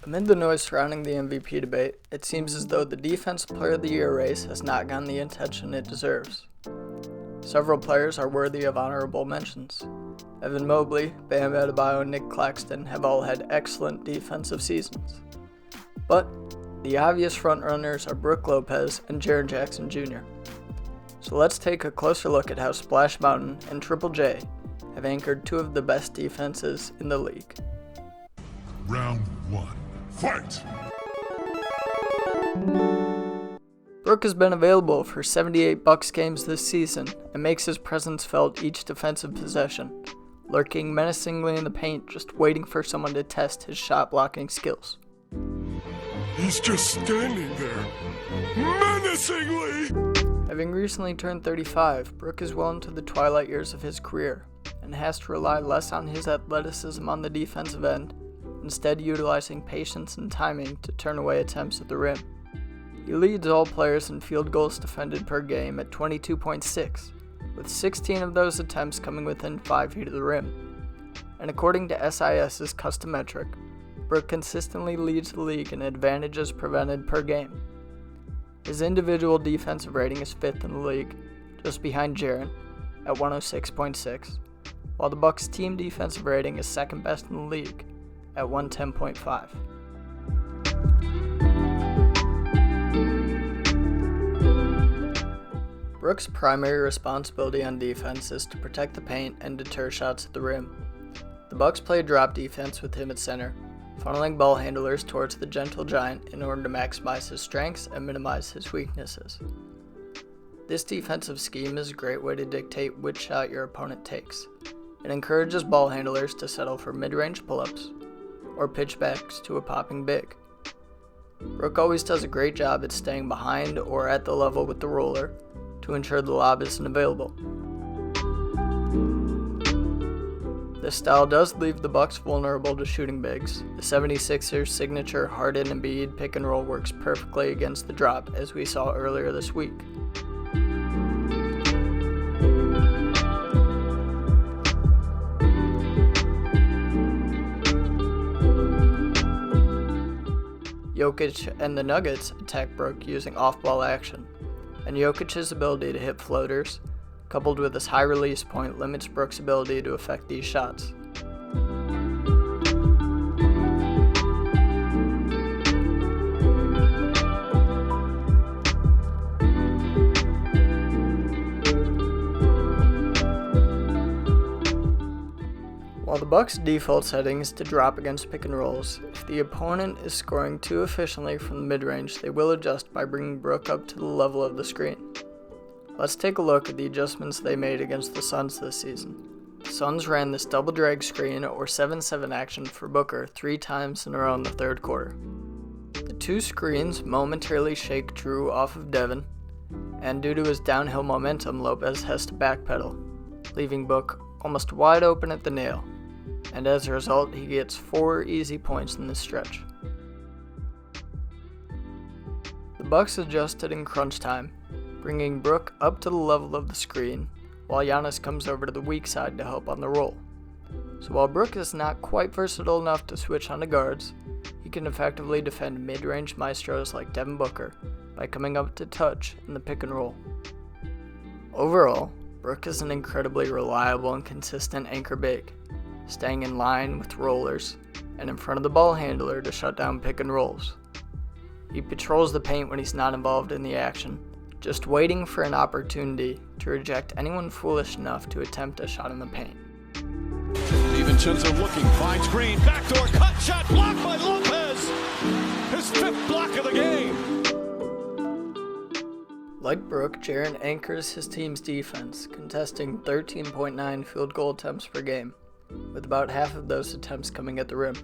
Amid the noise surrounding the MVP debate, it seems as though the Defensive Player of the Year race has not gotten the attention it deserves. Several players are worthy of honorable mentions. Evan Mobley, Bam Adebayo, and Nick Claxton have all had excellent defensive seasons. But the obvious frontrunners are Brook Lopez and Jaren Jackson Jr. So let's take a closer look at how Splash Mountain and Triple J have anchored two of the best defenses in the league. Round 1. Fight! Brook has been available for 78 Bucks games this season and makes his presence felt each defensive possession, lurking menacingly in the paint, just waiting for someone to test his shot blocking skills. He's just standing there, menacingly! Having recently turned 35, Brook is well into the twilight years of his career and has to rely less on his athleticism on the defensive end, instead utilizing patience and timing to turn away attempts at the rim. He leads all players in field goals defended per game at 22.6, with 16 of those attempts coming within 5 feet of the rim. And according to SIS's custom metric, Brook consistently leads the league in advantages prevented per game. His individual defensive rating is 5th in the league, just behind Jaren at 106.6, while the Bucks' team defensive rating is 2nd best in the league at 110.5. Brook's primary responsibility on defense is to protect the paint and deter shots at the rim. The Bucks play drop defense with him at center, funneling ball handlers towards the gentle giant in order to maximize his strengths and minimize his weaknesses. This defensive scheme is a great way to dictate which shot your opponent takes. It encourages ball handlers to settle for mid-range pull-ups or pitchbacks to a popping big. Brook always does a great job at staying behind or at the level with the roller to ensure the lob isn't available. This style does leave the Bucks vulnerable to shooting bigs. The 76ers' signature Harden and Embiid pick and roll works perfectly against the drop, as we saw earlier this week. Jokic and the Nuggets attack Brook using off-ball action, and Jokic's ability to hit floaters, coupled with his high release point, limits Brook's ability to affect these shots. While the Bucks' default setting is to drop against pick and rolls, if the opponent is scoring too efficiently from the mid-range, they will adjust by bringing Brook up to the level of the screen. Let's take a look at the adjustments they made against the Suns this season. The Suns ran this double drag screen or 7-7 action for Booker 3 times in a row in the third quarter. The 2 screens momentarily shake Drew off of Devin, and due to his downhill momentum, Lopez has to backpedal, leaving Brook almost wide open at the nail, and as a result, he gets 4 easy points in this stretch. The Bucks adjusted in crunch time, bringing Brook up to the level of the screen, while Giannis comes over to the weak side to help on the roll. So while Brook is not quite versatile enough to switch onto guards, he can effectively defend mid-range maestros like Devin Booker by coming up to touch in the pick and roll. Overall, Brook is an incredibly reliable and consistent anchor big, staying in line with rollers and in front of the ball handler to shut down pick and rolls. He patrols the paint when he's not involved in the action, just waiting for an opportunity to reject anyone foolish enough to attempt a shot in the paint. DiVincenzo looking, finds Green, backdoor cut shot blocked by Lopez! His 5th block of the game! Like Brook, Jaren anchors his team's defense, contesting 13.9 field goal attempts per game, with about half of those attempts coming at the rim.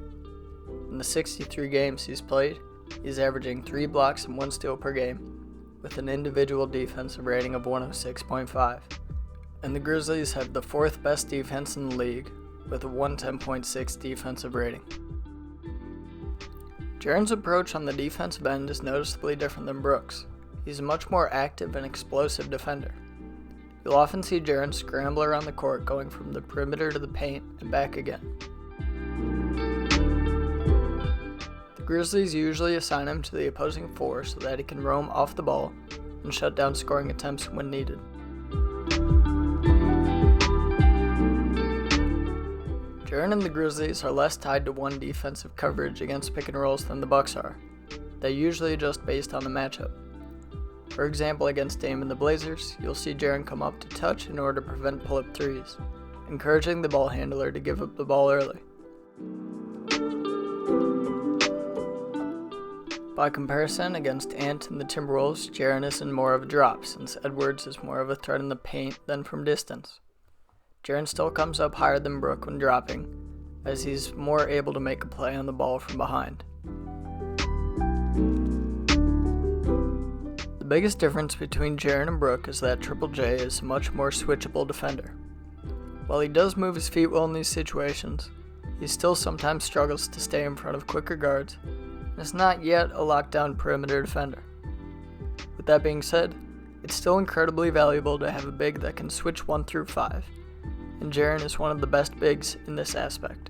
In the 63 games he's played, he's averaging 3 blocks and 1 steal per game, with an individual defensive rating of 106.5. And the Grizzlies have the 4th best defense in the league, with a 110.6 defensive rating. Jaren's approach on the defensive end is noticeably different than Brook's. He's a much more active and explosive defender. You'll often see Jaren scramble around the court, going from the perimeter to the paint and back again. The Grizzlies usually assign him to the opposing 4 so that he can roam off the ball and shut down scoring attempts when needed. Jaren and the Grizzlies are less tied to one defensive coverage against pick and rolls than the Bucks are. They usually adjust based on the matchup. For example, against Dame and the Blazers, you'll see Jaren come up to touch in order to prevent pull-up threes, encouraging the ball handler to give up the ball early. By comparison, against Ant and the Timberwolves, Jaren is in more of a drop, since Edwards is more of a threat in the paint than from distance. Jaren still comes up higher than Brook when dropping, as he's more able to make a play on the ball from behind. The biggest difference between Jaren and Brook is that Triple J is a much more switchable defender. While he does move his feet well in these situations, he still sometimes struggles to stay in front of quicker guards and is not yet a lockdown perimeter defender. With that being said, it's still incredibly valuable to have a big that can switch 1 through 5, and Jaren is one of the best bigs in this aspect.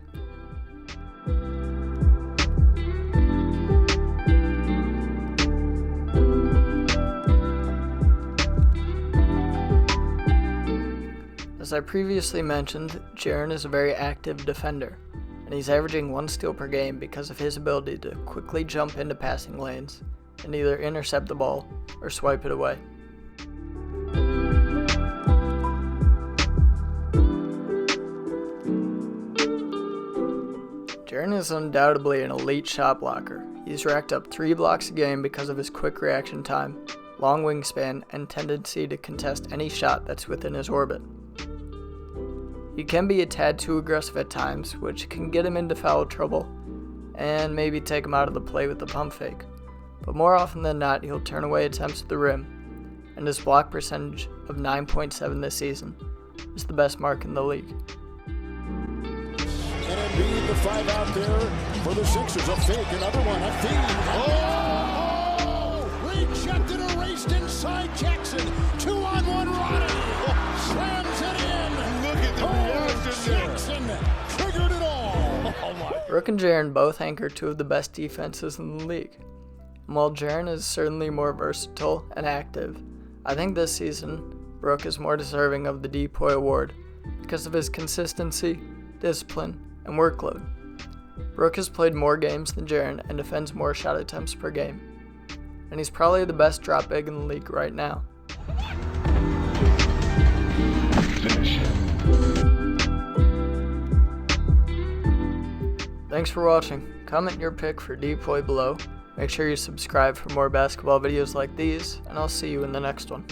As I previously mentioned, Jaren is a very active defender, and he's averaging 1 steal per game because of his ability to quickly jump into passing lanes and either intercept the ball or swipe it away. Jaren is undoubtedly an elite shot blocker. He's racked up 3 blocks a game because of his quick reaction time, long wingspan, and tendency to contest any shot that's within his orbit. He can be a tad too aggressive at times, which can get him into foul trouble and maybe take him out of the play with the pump fake, but more often than not he'll turn away attempts at the rim, and his block percentage of 9.7 this season is the best mark in the league. And Embiid, the 5 out there for the Sixers. A fake, another one, a feed. Oh! Rejected, erased inside Jackson. 2-on-1 Ronnie. Slams it in. Look at the reaction there. Jackson triggered it all. Oh my. Brook and Jaren both anchor 2 of the best defenses in the league. And while Jaren is certainly more versatile and active, I think this season Brook is more deserving of the DPOY award because of his consistency, discipline, and workload. Brook has played more games than Jaren and defends more shot attempts per game, and he's probably the best drop big in the league right now. Thanks for watching. Comment your pick for DPOY below. Make sure you subscribe for more basketball videos like these, and I'll see you in the next one.